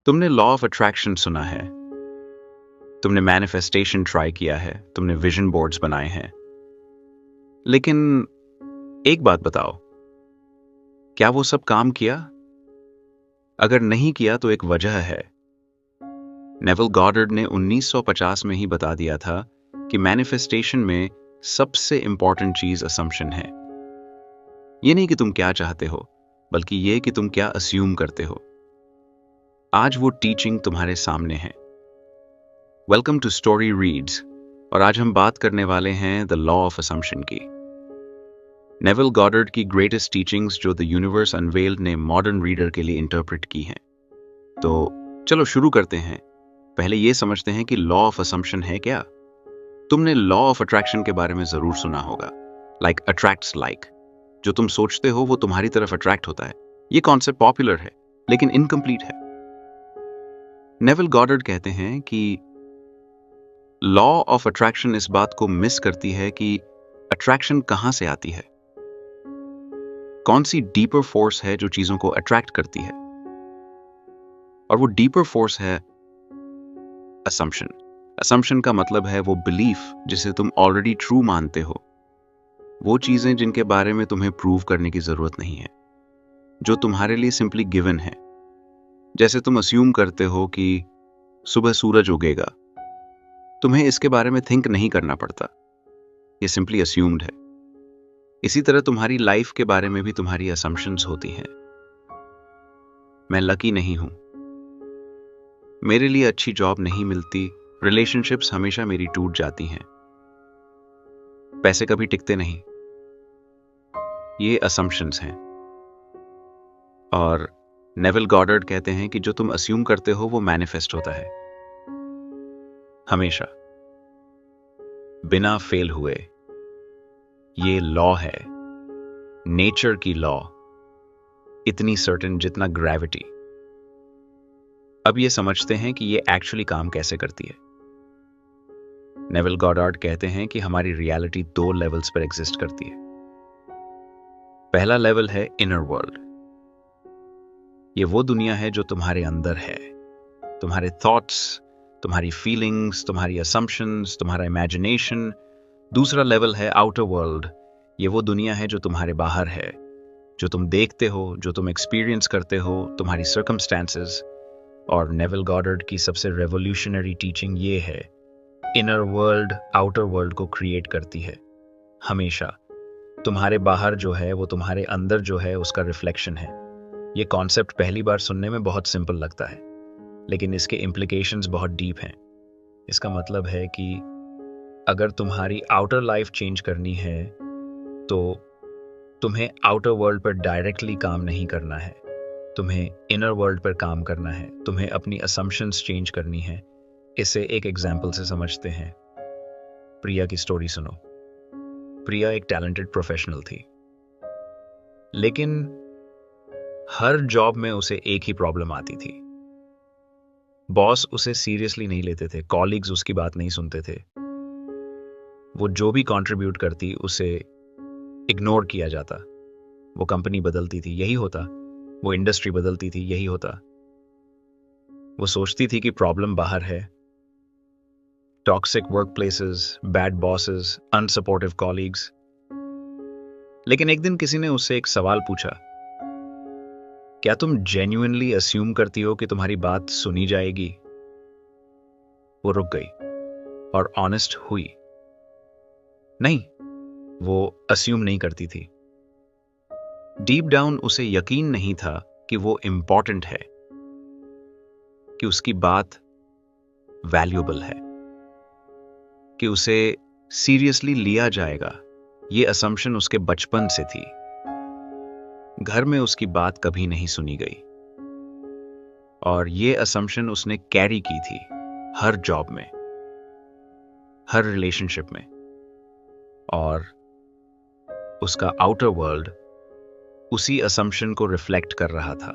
तुमने law of attraction सुना है, तुमने मैनिफेस्टेशन ट्राई किया है, तुमने विजन बोर्ड्स बनाए हैं, लेकिन एक बात बताओ, क्या वो सब काम किया? अगर नहीं किया तो एक वजह है। नेविल गॉडर्ड ने 1950 में ही बता दिया था कि मैनिफेस्टेशन में सबसे इंपॉर्टेंट चीज असम्पशन है। ये नहीं कि तुम क्या चाहते हो, बल्कि ये कि तुम क्या अस्यूम करते हो। आज वो टीचिंग तुम्हारे सामने है। वेलकम टू स्टोरी रीड्स, और आज हम बात करने वाले हैं द लॉ ऑफ असम्पशन की। नेविल गॉडर्ड की ग्रेटेस्ट टीचिंग्स जो द यूनिवर्स अनवेल्ड ने मॉडर्न रीडर के लिए इंटरप्रेट की हैं। तो चलो शुरू करते हैं। पहले ये समझते हैं कि लॉ ऑफ असम्पशन है क्या। तुमने लॉ ऑफ अट्रैक्शन के बारे में जरूर सुना होगा। लाइक अट्रैक्ट्स लाइक, जो तुम सोचते हो वो तुम्हारी तरफ अट्रैक्ट होता है। ये कॉन्सेप्ट पॉपुलर है लेकिन इनकम्प्लीट है। नेविल गॉडर्ड कहते हैं कि लॉ ऑफ अट्रैक्शन इस बात को मिस करती है कि अट्रैक्शन कहां से आती है, कौन सी डीपर फोर्स है जो चीजों को अट्रैक्ट करती है। और वो डीपर फोर्स है असम्पशन। असम्पशन का मतलब है वो बिलीफ जिसे तुम ऑलरेडी ट्रू मानते हो, वो चीजें जिनके बारे में तुम्हें प्रूव करने की जरूरत नहीं है, जो तुम्हारे लिए सिंपली गिवन है। जैसे तुम अस्यूम करते हो कि सुबह सूरज उगेगा, तुम्हें इसके बारे में थिंक नहीं करना पड़ता, ये सिंपली अस्यूम्ड है। इसी तरह तुम्हारी लाइफ के बारे में भी तुम्हारी असम्पशंस होती हैं। मैं लकी नहीं हूं, मेरे लिए अच्छी जॉब नहीं मिलती, रिलेशनशिप्स हमेशा मेरी टूट जाती हैं, पैसे कभी टिकते नहीं। ये असम्पशंस हैं। और नेविल गॉडर्ड कहते हैं कि जो तुम अस्यूम करते हो वो मैनिफेस्ट होता है, हमेशा, बिना फेल हुए। ये लॉ है, नेचर की लॉ, इतनी सर्टेन जितना ग्रेविटी। अब ये समझते हैं कि ये एक्चुअली काम कैसे करती है। नेविल गॉडर्ड कहते हैं कि हमारी रियलिटी दो लेवल्स पर एग्जिस्ट करती है। पहला लेवल है इनर वर्ल्ड। ये वो दुनिया है जो तुम्हारे अंदर है, तुम्हारे थॉट्स, तुम्हारी फीलिंग्स, तुम्हारी असम्पशंस, तुम्हारा इमेजिनेशन। दूसरा लेवल है आउटर वर्ल्ड। ये वो दुनिया है जो तुम्हारे बाहर है, जो तुम देखते हो, जो तुम एक्सपीरियंस करते हो, तुम्हारी सर्कमस्टेंसेस। और नेविल गॉडर्ड की सबसे रेवोल्यूशनरी टीचिंग ये है, इनर वर्ल्ड आउटर वर्ल्ड को क्रिएट करती है हमेशा। तुम्हारे बाहर जो है वो तुम्हारे अंदर जो है उसका रिफ्लेक्शन है। ये कॉन्सेप्ट पहली बार सुनने में बहुत सिंपल लगता है, लेकिन इसके इम्प्लीकेशंस बहुत डीप हैं। इसका मतलब है कि अगर तुम्हारी आउटर लाइफ चेंज करनी है तो तुम्हें आउटर वर्ल्ड पर डायरेक्टली काम नहीं करना है, तुम्हें इनर वर्ल्ड पर काम करना है, तुम्हें अपनी असम्पशंस चेंज करनी है। इसे एक एग्जाम्पल से समझते हैं। प्रिया की स्टोरी सुनो। प्रिया एक टैलेंटेड प्रोफेशनल थी, लेकिन हर जॉब में उसे एक ही प्रॉब्लम आती थी। बॉस उसे सीरियसली नहीं लेते थे, कॉलीग्स उसकी बात नहीं सुनते थे, वो जो भी कंट्रीब्यूट करती उसे इग्नोर किया जाता। वो कंपनी बदलती थी, यही होता। वो इंडस्ट्री बदलती थी, यही होता। वो सोचती थी कि प्रॉब्लम बाहर है, toxic work places, bad bosses, unsupportive colleagues. लेकिन एक दिन किसी ने उससे एक सवाल पूछा, क्या तुम जेन्युइनली अस्यूम करती हो कि तुम्हारी बात सुनी जाएगी? वो रुक गई और ऑनेस्ट हुई। नहीं, वो अस्यूम नहीं करती थी। डीप डाउन उसे यकीन नहीं था कि वो इंपॉर्टेंट है, कि उसकी बात वैल्यूएबल है, कि उसे सीरियसली लिया जाएगा। ये असम्पशन उसके बचपन से थी। घर में उसकी बात कभी नहीं सुनी गई, और ये असम्पशन उसने कैरी की थी हर जॉब में, हर रिलेशनशिप में। और उसका आउटर वर्ल्ड उसी असम्पशन को रिफ्लेक्ट कर रहा था।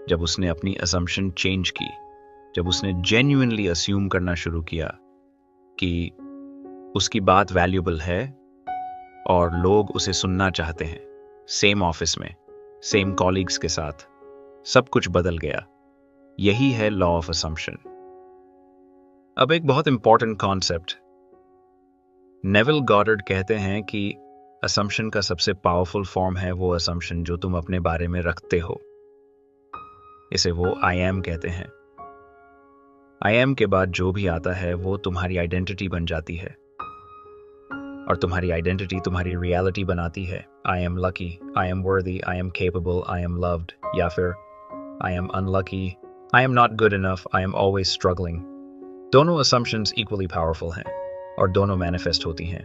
जब उसने अपनी असम्पशन चेंज की, जब उसने जेन्युइनली अस्यूम करना शुरू किया कि उसकी बात वैल्यूएबल है और लोग उसे सुनना चाहते हैं, सेम ऑफिस में, सेम कॉलीग्स के साथ, सब कुछ बदल गया। यही है लॉ ऑफ असम्पशन। अब एक बहुत इंपॉर्टेंट कॉन्सेप्ट, नेविल गॉडर्ड कहते हैं कि असम्पशन का सबसे पावरफुल फॉर्म है वो असम्पशन जो तुम अपने बारे में रखते हो। इसे वो आई एम कहते हैं। आई एम के बाद जो भी आता है वो तुम्हारी आइडेंटिटी बन जाती है, और तुम्हारी आइडेंटिटी तुम्हारी रियलिटी बनाती है। I am lucky, I am वर्दी, I am capable, I am loved, या फिर I am unlucky, I am not good enough, I am always struggling. दोनों असम्पशंस इक्वली पावरफुल हैं और दोनों मैनिफेस्ट होती हैं।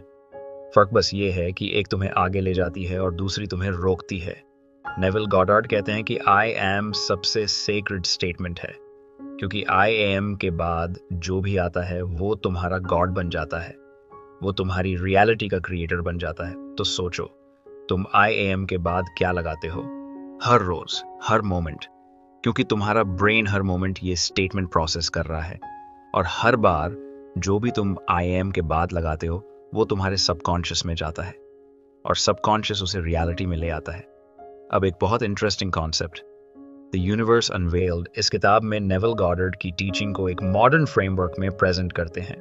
फर्क बस ये है कि एक तुम्हें आगे ले जाती है और दूसरी तुम्हें रोकती है। नेविल गॉडर्ड कहते हैं कि आई एम सबसे सेक्रेड स्टेटमेंट है, क्योंकि आई एम के बाद जो भी आता है वो तुम्हारा गॉड बन जाता है, वो तुम्हारी रियलिटी का क्रिएटर बन जाता है। तो सोचो, तुम आई एम के बाद क्या लगाते हो हर रोज, हर मोमेंट, क्योंकि तुम्हारा ब्रेन हर मोमेंट ये स्टेटमेंट प्रोसेस कर रहा है, और हर बार जो भी तुम आई एम के बाद लगाते हो वो तुम्हारे सबकॉन्शियस में जाता है, और सबकॉन्शियस उसे रियलिटी में ले आता है। अब एक बहुत interesting concept, the universe unveiled, इस किताब में नेविल गॉडर्ड की टीचिंग को एक मॉडर्न फ्रेमवर्क में प्रेजेंट करते हैं।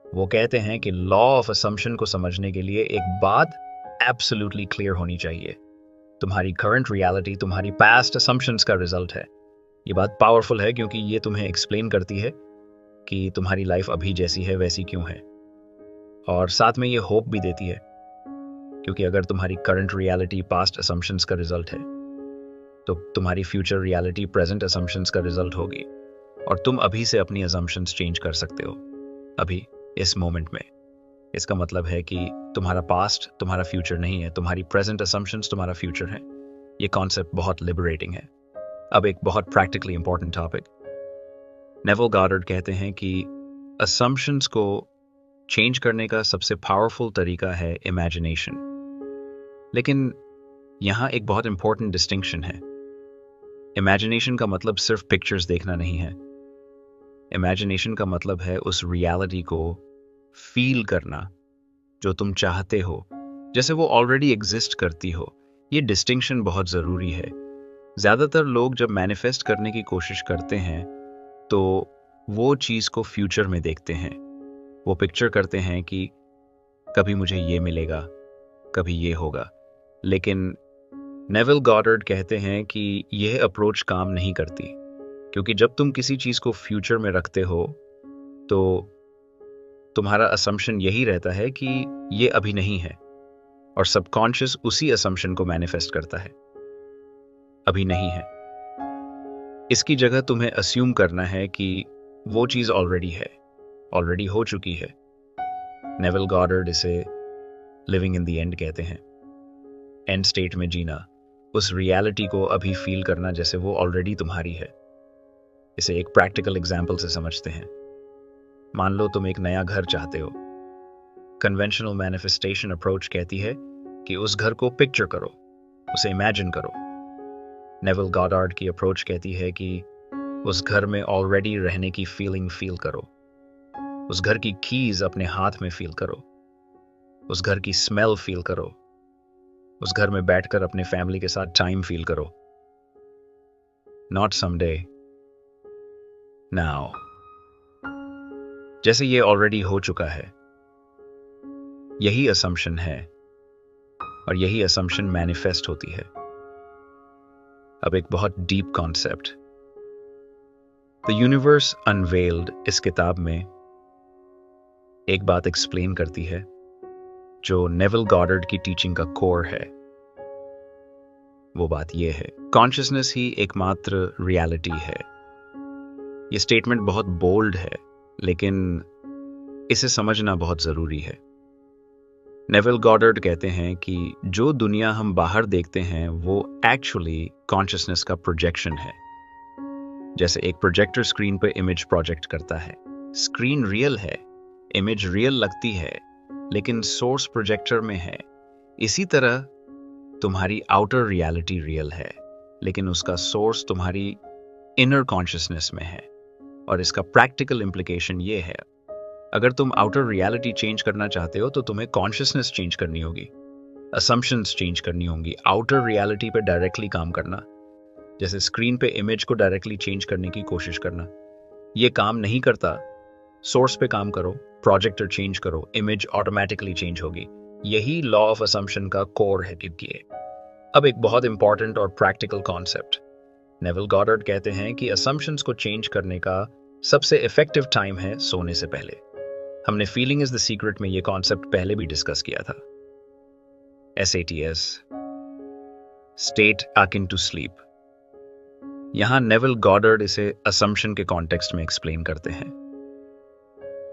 वो कहते हैं कि लॉ ऑफ असम्पशन को समझने के लिए एक बात एब्सोल्युटली क्लियर होनी चाहिए, तुम्हारी करंट रियलिटी तुम्हारी पास्ट असम्पशंस का रिजल्ट है। ये बात पावरफुल है क्योंकि ये तुम्हें एक्सप्लेन करती है कि तुम्हारी लाइफ अभी जैसी है वैसी क्यों है, और साथ में ये होप भी देती है, क्योंकि अगर तुम्हारी करंट रियलिटी पास्ट असम्पशंस का रिजल्ट है तो तुम्हारी फ्यूचर रियलिटी प्रेजेंट असम्पशंस का रिजल्ट होगी, और तुम अभी से अपनी असम्पशंस चेंज कर सकते हो, अभी इस मोमेंट में। इसका मतलब है कि तुम्हारा पास्ट तुम्हारा फ्यूचर नहीं है, तुम्हारी प्रेजेंट असम्पशंस तुम्हारा फ्यूचर है। ये कॉन्सेप्ट बहुत लिबरेटिंग है। अब एक बहुत प्रैक्टिकली इंपॉर्टेंट टॉपिक, नेविल गॉडर्ड कहते हैं कि असम्पशंस को चेंज करने का सबसे पावरफुल तरीका है इमेजिनेशन। लेकिन यहां एक बहुत इंपॉर्टेंट डिस्टिंक्शन है। इमेजिनेशन का मतलब सिर्फ पिक्चर्स देखना नहीं है। इमेजिनेशन का मतलब है उस रियलिटी को फील करना जो तुम चाहते हो, जैसे वो ऑलरेडी एग्जिस्ट करती हो। ये डिस्टिंक्शन बहुत ज़रूरी है। ज़्यादातर लोग जब मैनिफेस्ट करने की कोशिश करते हैं तो वो चीज़ को फ्यूचर में देखते हैं। वो पिक्चर करते हैं कि कभी मुझे ये मिलेगा, कभी ये होगा। लेकिन नेविल गॉडर्ड कहते हैं कि यह अप्रोच काम नहीं करती, क्योंकि जब तुम किसी चीज़ को फ्यूचर में रखते हो तो तुम्हारा असम्पशन यही रहता है कि ये अभी नहीं है, और सबकॉन्शियस उसी असम्पशन को मैनिफेस्ट करता है, अभी नहीं है। इसकी जगह तुम्हें अस्यूम करना है कि वो चीज़ ऑलरेडी है, ऑलरेडी हो चुकी है। नेविल गॉडर्ड इसे लिविंग इन द एंड कहते हैं। एंड स्टेट में जीना, उस रियलिटी को अभी फील करना जैसे वो ऑलरेडी तुम्हारी है। इसे एक प्रैक्टिकल एग्जाम्पल से समझते हैं। मान लो तुम एक नया घर चाहते हो। कन्वेंशनल मैनिफेस्टेशन अप्रोच कहती है कि उस घर को पिक्चर करो, उसे इमेजिन करो। नेविल गॉडर्ड की अप्रोच कहती है कि उस घर में ऑलरेडी रहने की फीलिंग फील करो, उस घर की कीज अपने हाथ में फील करो, उस घर की स्मेल फील करो, उस घर में बैठकर अपने फैमिली के साथ टाइम फील करो। Not someday, now. जैसे ये ऑलरेडी हो चुका है। यही असम्पशन है, और यही असम्पशन मैनिफेस्ट होती है। अब एक बहुत deep concept, the universe unveiled, इस किताब में एक बात एक्सप्लेन करती है जो नेविल गॉडर्ड की टीचिंग का कोर है। वो बात यह है, कॉन्शियसनेस ही एकमात्र रियलिटी है। ये स्टेटमेंट बहुत बोल्ड है, लेकिन इसे समझना बहुत जरूरी है। नेविल गॉडर्ड कहते हैं कि जो दुनिया हम बाहर देखते हैं वो एक्चुअली कॉन्शियसनेस का प्रोजेक्शन है। जैसे एक प्रोजेक्टर स्क्रीन पर इमेज प्रोजेक्ट करता है। स्क्रीन रियल है, इमेज रियल लगती है, लेकिन सोर्स प्रोजेक्टर में है। इसी तरह तुम्हारी आउटर रियलिटी रियल है, लेकिन उसका सोर्स तुम्हारी इनर कॉन्शियसनेस में है। और इसका प्रैक्टिकल इम्प्लीकेशन ये है, अगर तुम आउटर रियलिटी चेंज करना चाहते हो तो तुम्हें कॉन्शियसनेस चेंज करनी होगी, असम्पशंस चेंज करनी होंगी, आउटर रियलिटी पे डायरेक्टली काम करना। जैसे स्क्रीन पे इमेज को डायरेक्टली चेंज करने की कोशिश करना। ये काम नहीं करता, सोर्स पे काम करो, प्रोजेक्टर चेंज करो, इमेज ऑटोमेटिकली चेंज होगी। यही लॉ ऑफ असम्पशन का कोर है क्योंकि अब एक बहुत इंपॉर्टेंट और प्रैक्टिकल कॉन्सेप्ट। नेविल गॉडर्ड कहते हैं कि असम्पशंस को चेंज करने का सबसे इफेक्टिव टाइम है सोने से पहले। हमने फीलिंग इज द सीक्रेट में ये कॉन्सेप्ट पहले भी डिस्कस किया था। SATS, state akin to sleep. यहां नेविल गॉडर्ड इसे असम्पशन के कॉन्टेक्स्ट में एक्सप्लेन करते हैं।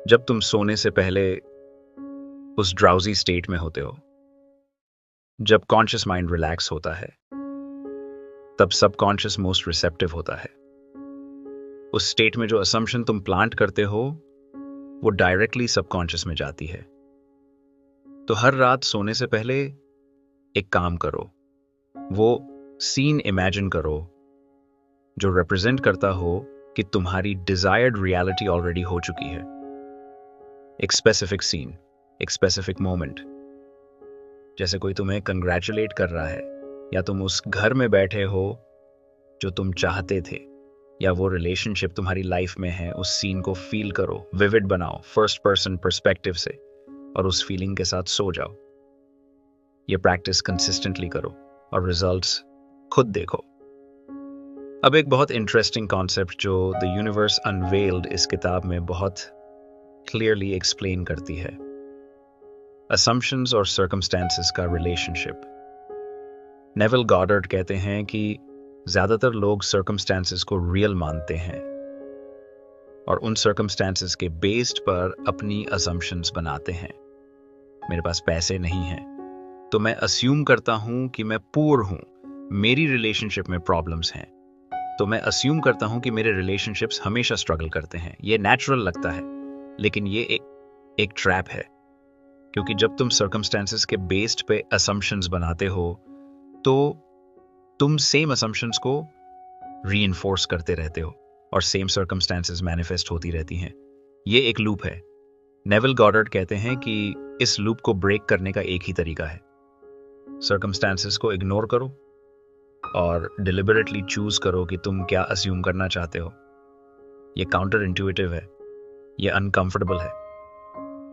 जब तुम सोने से पहले उस ड्राउजी स्टेट में होते हो, जब कॉन्शियस माइंड रिलैक्स होता है, तब सबकॉन्शियस मोस्ट रिसेप्टिव होता है। उस स्टेट में जो असम्पशन तुम प्लांट करते हो वो डायरेक्टली सबकॉन्शियस में जाती है। तो हर रात सोने से पहले एक काम करो, वो सीन इमेजिन करो जो रिप्रेजेंट करता हो कि तुम्हारी डिजायर्ड रियलिटी ऑलरेडी हो चुकी है। एक स्पेसिफिक सीन, एक स्पेसिफिक मोमेंट, जैसे कोई तुम्हें कंग्रेचुलेट कर रहा है, या तुम उस घर में बैठे हो जो तुम चाहते थे, या वो रिलेशनशिप तुम्हारी लाइफ में है। उस सीन को फील करो, विविड बनाओ फर्स्ट पर्सन पर्सपेक्टिव से, और उस फीलिंग के साथ सो जाओ। ये प्रैक्टिस कंसिस्टेंटली करो और रिजल्ट्स खुद देखो। अब एक बहुत इंटरेस्टिंग कॉन्सेप्ट जो द यूनिवर्स अनवेल्ड इस किताब में बहुत क्लियरली एक्सप्लेन करती है, असम्पशंस और सर्कमस्टेंसेस का रिलेशनशिप। नेविल गॉडर्ड कहते हैं कि ज्यादातर लोग सर्कमस्टेंसेस को रियल मानते हैं और उन सर्कमस्टेंसेस के बेस्ड पर अपनी असम्पशंस बनाते हैं। मेरे पास पैसे नहीं हैं तो मैं अस्यूम करता हूं कि मैं पुअर हूं। मेरी रिलेशनशिप में प्रॉब्लम्स हैं तो मैं अस्यूम करता हूं कि मेरे रिलेशनशिप्स हमेशा स्ट्रगल करते हैं। ये नेचुरल लगता है, लेकिन ये एक ट्रैप है, क्योंकि जब तुम सर्कमस्टेंसेस के बेस्ड पे असम्पशंस बनाते हो तो तुम सेम असम्पशंस को रीइंफोर्स करते रहते हो और सेम सर्कमस्टेंसेस मैनिफेस्ट होती रहती हैं। ये एक लूप है। नेविल गॉडर्ड कहते हैं कि इस लूप को ब्रेक करने का एक ही तरीका है, सर्कमस्टेंसेस को इग्नोर करो और डिलिबरेटली चूज करो कि तुम क्या अस्यूम करना चाहते हो। ये काउंटर इंट्यूटिव है, ये अनकंफर्टेबल है।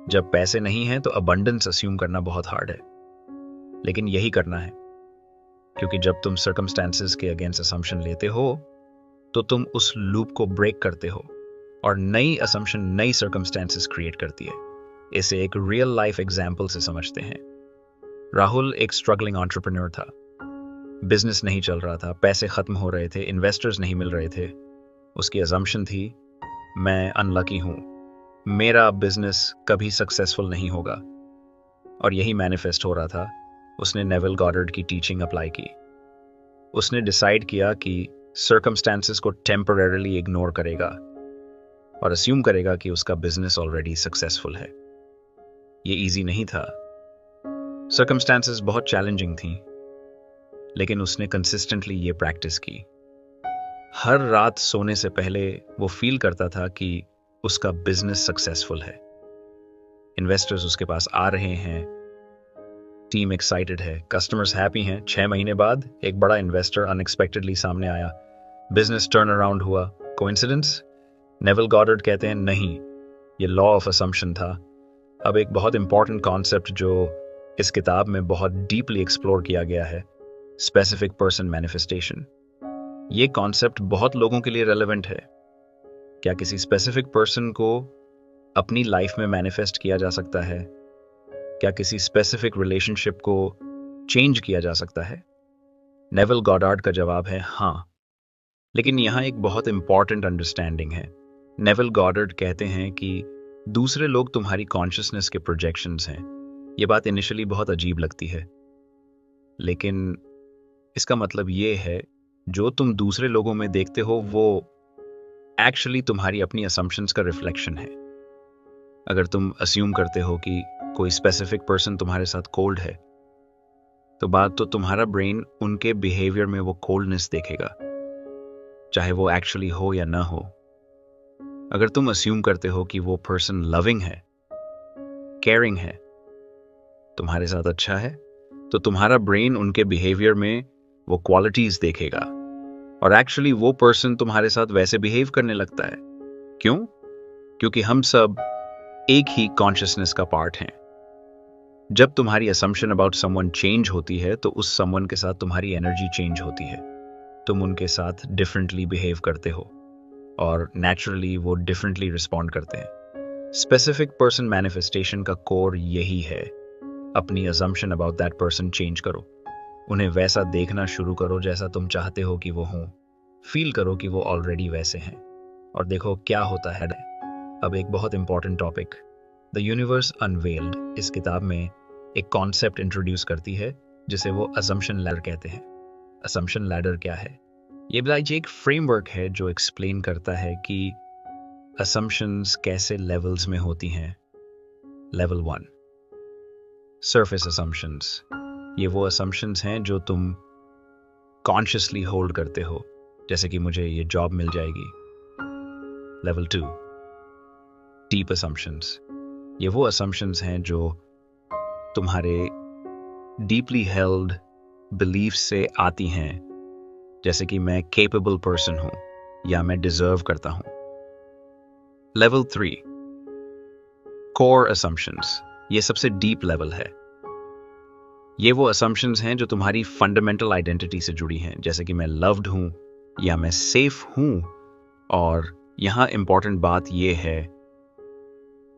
जब पैसे नहीं हैं तो अबंडेंस अस्यूम करना बहुत हार्ड है, लेकिन यही करना है, क्योंकि जब तुम सर्कमस्टेंसेस के अगेंस्ट असम्पशन लेते हो तो तुम उस लूप को ब्रेक करते हो और नई असम्पशन नई सर्कमस्टेंसेस क्रिएट करती है। इसे एक रियल लाइफ एग्जाम्पल से समझते हैं। राहुल एक स्ट्रगलिंग एंटरप्रेन्योर था, बिजनेस नहीं चल रहा था, पैसे खत्म हो रहे थे, इन्वेस्टर्स नहीं मिल रहे थे। उसकी असम्पशन थी, मैं अनलकी हूं, मेरा बिजनेस कभी सक्सेसफुल नहीं होगा, और यही मैनिफेस्ट हो रहा था। उसने नेविल गॉडर्ड की टीचिंग अप्लाई की। उसने डिसाइड किया कि सर्कमस्टेंसेस को टेम्परेरीली इग्नोर करेगा और अस्यूम करेगा कि उसका बिजनेस ऑलरेडी सक्सेसफुल है। ये इजी नहीं था, सर्कमस्टेंसेस बहुत चैलेंजिंग थी, लेकिन उसने कंसिस्टेंटली ये प्रैक्टिस की। हर रात सोने से पहले वो फील करता था कि उसका बिजनेस सक्सेसफुल है, इन्वेस्टर्स उसके पास आ रहे हैं, टीम एक्साइटेड है, कस्टमर्स हैप्पी हैं। 6 महीने बाद एक बड़ा इन्वेस्टर अनएक्सपेक्टेडली सामने आया, बिजनेस टर्न अराउंड हुआ। कोइंसिडेंस? नेविल गॉडर्ड कहते हैं नहीं, ये लॉ ऑफ असम्पशन था। अब एक बहुत इंपॉर्टेंट कॉन्सेप्ट जो इस किताब में बहुत डीपली एक्सप्लोर किया गया है, स्पेसिफिक पर्सन मैनिफेस्टेशन। ये कॉन्सेप्ट बहुत लोगों के लिए रेलेवेंट है। क्या किसी स्पेसिफिक पर्सन को अपनी लाइफ में मैनिफेस्ट किया जा सकता है? क्या किसी स्पेसिफिक रिलेशनशिप को चेंज किया जा सकता है? नेविल गॉडर्ड का जवाब है हाँ, लेकिन यहां एक बहुत इंपॉर्टेंट अंडरस्टैंडिंग है। नेविल गॉडर्ड कहते हैं कि दूसरे लोग तुम्हारी कॉन्शियसनेस के प्रोजेक्शंस हैं। ये बात इनिशियली बहुत अजीब लगती है, लेकिन इसका मतलब ये है जो तुम दूसरे लोगों में देखते हो वो एक्चुअली तुम्हारी अपनी असम्पशंस का रिफ्लेक्शन है। अगर तुम अस्यूम करते हो कि कोई स्पेसिफिक पर्सन तुम्हारे साथ कोल्ड है, तो बात तो तुम्हारा ब्रेन उनके बिहेवियर में वो कोल्डनेस देखेगा, चाहे वो एक्चुअली हो या ना हो। अगर तुम अस्यूम करते हो कि वो पर्सन लविंग है, केयरिंग है, तुम्हारे साथ अच्छा है, तो तुम्हारा ब्रेन उनके बिहेवियर में वो क्वालिटीज देखेगा। और एक्चुअली वो पर्सन तुम्हारे साथ वैसे बिहेव करने लगता है। क्यों? क्योंकि हम सब एक ही कॉन्शियसनेस का पार्ट हैं। जब तुम्हारी असम्पशन अबाउट समवन चेंज होती है तो उस समवन के साथ तुम्हारी एनर्जी चेंज होती है। तुम उनके साथ डिफरेंटली बिहेव करते हो और नेचुरली वो डिफरेंटली रिस्पॉन्ड करते हैं। स्पेसिफिक पर्सन मैनिफेस्टेशन का कोर यही है। अपनी assumption about that person change करो, उन्हें वैसा देखना शुरू करो जैसा तुम चाहते हो कि वो हों। फील करो कि वो ऑलरेडी वैसे हैं और देखो क्या होता है। अब एक बहुत important topic, the universe unveiled, इस किताब में एक कॉन्सेप्ट इंट्रोड्यूस करती है जिसे वो असम्पशन लैडर कहते हैं। असम्पशन लैडर क्या है? ये बताइए, एक फ्रेमवर्क है जो एक्सप्लेन करता है कि असम्पशंस कैसे लेवल्स में होती हैं। Level 1, surface assumptions. ये वो असम्पशंस हैं जो तुम कॉन्शियसली होल्ड करते हो, जैसे कि मुझे ये जॉब मिल जाएगी। Level 2, deep assumptions. ये वो असम्पशंस हैं जो तुम्हारे डीपली हेल्ड बिलीफ से आती हैं, जैसे कि मैं केपेबल पर्सन हूं या मैं डिजर्व करता हूं। Level 3, core assumptions. ये सबसे डीप लेवल है। ये वो असम्पशंस हैं जो तुम्हारी फंडामेंटल आइडेंटिटी से जुड़ी हैं, जैसे कि मैं लव्ड हूं या मैं सेफ हूं। और यहां इंपॉर्टेंट बात यह है,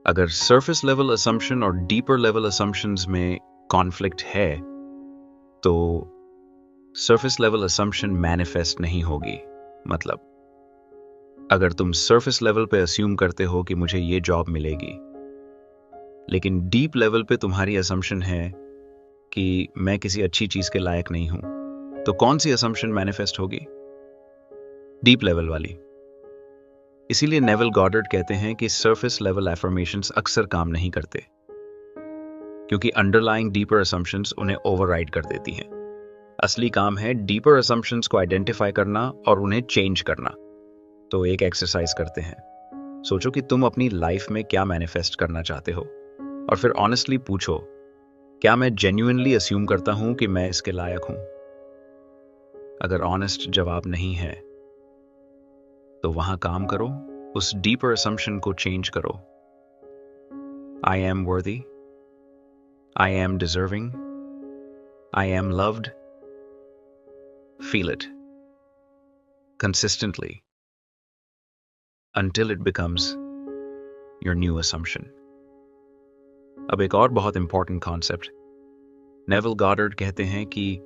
अगर सरफेस लेवल असम्पशन और डीपर लेवल असम्पशंस में कॉन्फ्लिक्ट है तो सरफेस लेवल असम्पशन मैनिफेस्ट नहीं होगी। मतलब अगर तुम सरफेस लेवल पे अस्यूम करते हो कि मुझे ये जॉब मिलेगी, लेकिन डीप लेवल पे तुम्हारी असम्पशन है कि मैं किसी अच्छी चीज के लायक नहीं हूं, तो कौन सी असम्पशन मैनिफेस्ट होगी? डीप लेवल वाली। इसीलिए नेविल गॉडर्ड कहते हैं कि सरफेस लेवल एफर्मेशंस अक्सर काम नहीं करते, क्योंकि अंडरलाइंग डीपर असम्पशंस उन्हें ओवरराइड कर देती हैं। असली काम है डीपर असम्पशंस को आइडेंटिफाई करना और उन्हें चेंज करना। तो एक एक्सरसाइज करते हैं। सोचो कि तुम अपनी लाइफ में क्या मैनिफेस्ट करना चाहते हो, और फिर ऑनेस्टली पूछो, क्या मैं जेन्युइनली अस्यूम करता हूं कि मैं इसके लायक हूं? अगर ऑनेस्ट जवाब नहीं है तो वहां काम करो, उस डीपर असम्पशन को चेंज करो। आई एम वर्दी, I am deserving, I am loved. Feel it consistently until it becomes your new assumption. अब एक और बहुत इंपॉर्टेंट कॉन्सेप्ट, नेविल गॉडर्ड कहते हैं कि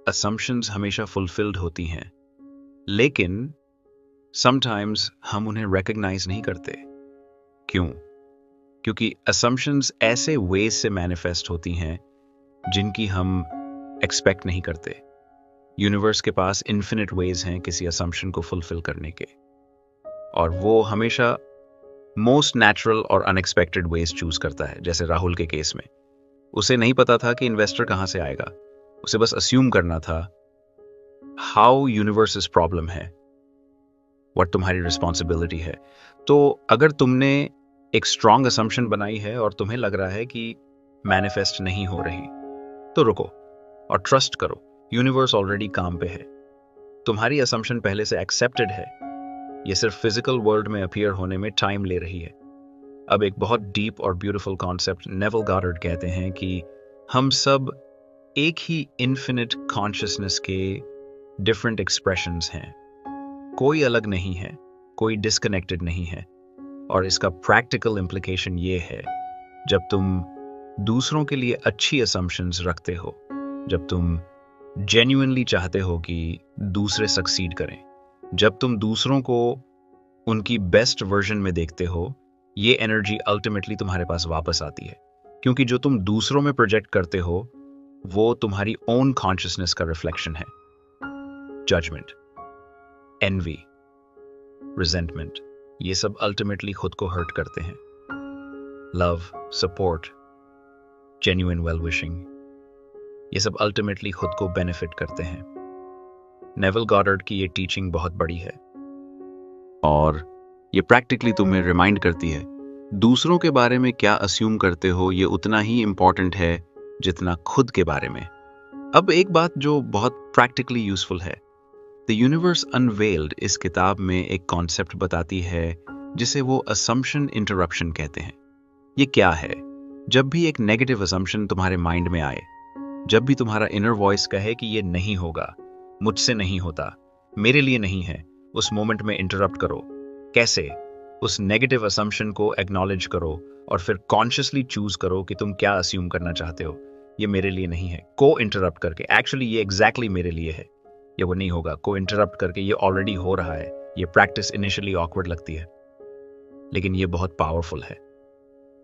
assumptions हमेशा फुलफिल्ड होती हैं, लेकिन समटाइम्स हम उन्हें रिकॉग्नाइज नहीं करते। क्यों? क्योंकि assumptions ऐसे वेज से मैनिफेस्ट होती हैं जिनकी हम एक्सपेक्ट नहीं करते। यूनिवर्स के पास इन्फिनिट वेज हैं किसी असम्पशन को फुलफिल करने के, और वो हमेशा मोस्ट नेचुरल और अनएक्सपेक्टेड वेज चूज करता है। जैसे राहुल के केस में, उसे नहीं पता था कि इन्वेस्टर कहां से आएगा, उसे बस अस्यूम करना था। हाउ यूनिवर्स इज प्रॉब्लम है, व्हाट तुम्हारी रिस्पॉन्सिबिलिटी है। तो अगर तुमने एक स्ट्रॉन्ग असम्पशन बनाई है और तुम्हें लग रहा है कि मैनिफेस्ट नहीं हो रही, तो रुको और ट्रस्ट करो, यूनिवर्स ऑलरेडी काम पे है। तुम्हारी असम्पशन पहले से एक्सेप्टेड है, ये सिर्फ फिजिकल वर्ल्ड में अपीयर होने में टाइम ले रही है। अब एक बहुत डीप और ब्यूटीफुल कॉन्सेप्ट, नेविल गॉडर्ड कहते हैं कि हम सब एक ही इन्फिनिट कॉन्शियसनेस के डिफरेंट एक्सप्रेशंस हैं। कोई अलग नहीं है, कोई डिस्कनेक्टेड नहीं है। और इसका प्रैक्टिकल इम्प्लीकेशन ये है, जब तुम दूसरों के लिए अच्छी असम्पशंस रखते हो, जब तुम जेन्युइनली चाहते हो कि दूसरे सक्सीड करें, जब तुम दूसरों को उनकी बेस्ट वर्जन में देखते हो, ये एनर्जी अल्टीमेटली तुम्हारे पास वापस आती है। क्योंकि जो तुम दूसरों में प्रोजेक्ट करते हो वो तुम्हारी ओन कॉन्शियसनेस का रिफ्लेक्शन है। जजमेंट, एनवी, रिजेंटमेंट, ये सब अल्टीमेटली खुद को हर्ट करते हैं। Love, support, genuine well wishing, ये सब अल्टीमेटली खुद को बेनिफिट करते हैं। नेविल गॉडर्ड की ये टीचिंग बहुत बड़ी है और ये प्रैक्टिकली तुम्हें रिमाइंड करती है, दूसरों के बारे में क्या अस्यूम करते हो ये उतना ही इंपॉर्टेंट है जितना खुद के बारे में। अब एक बात जो बहुत प्रैक्टिकली यूजफुल है, द यूनिवर्स अनवेल्ड इस किताब में एक कॉन्सेप्ट बताती है जिसे वो असम्पशन इंटरप्शन कहते हैं। ये क्या है? जब भी एक नेगेटिव असम्पशन तुम्हारे माइंड में आए, जब भी तुम्हारा इनर वॉइस कहे कि ये नहीं होगा, मुझसे नहीं होता, मेरे लिए नहीं है, उस मोमेंट में इंटरप्ट करो। कैसे? उस नेगेटिव असम्पशन को एक्नॉलेज करो और फिर कॉन्शियसली चूज करो कि तुम क्या अस्यूम करना चाहते हो। ये मेरे लिए नहीं है, को इंटरप्ट करके, एक्चुअली ये एग्जैक्टली मेरे लिए है, ये वो नहीं होगा, को इंटरप्ट करके, ये ऑलरेडी हो रहा है। ये प्रैक्टिस इनिशियली ऑकवर्ड लगती है, लेकिन ये बहुत पावरफुल है,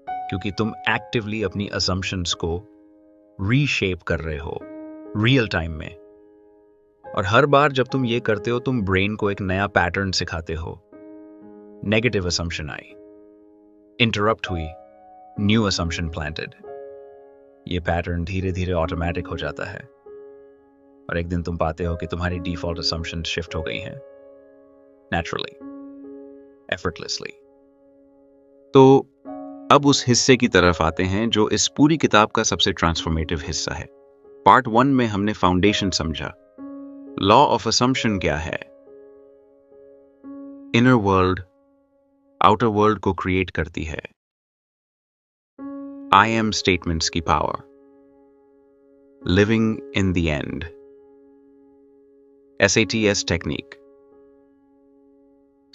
क्योंकि तुम एक्टिवली अपनी असम्पशंस को रीशेप कर रहे हो रियल टाइम में। और हर बार जब तुम ये करते हो, तुम ब्रेन को एक नया पैटर्न सिखाते हो। नेगेटिव असम्पशन आई, इंटरप्ट हुई, न्यू असम्पशन प्लांटेड। ये पैटर्न धीरे धीरे ऑटोमेटिक हो जाता है और एक दिन तुम पाते हो कि तुम्हारी डिफॉल्ट असम्पशन शिफ्ट हो गई हैं, नेचुरली, एफर्टलेसली। तो अब उस हिस्से की तरफ आते हैं जो इस पूरी किताब का सबसे ट्रांसफॉर्मेटिव हिस्सा है। पार्ट 1 में हमने फाउंडेशन समझा। लॉ ऑफ असम्पशन क्या है? इनर वर्ल्ड आउटर वर्ल्ड को क्रिएट करती है। आई एम स्टेटमेंट्स की power, living in the end, SATS technique,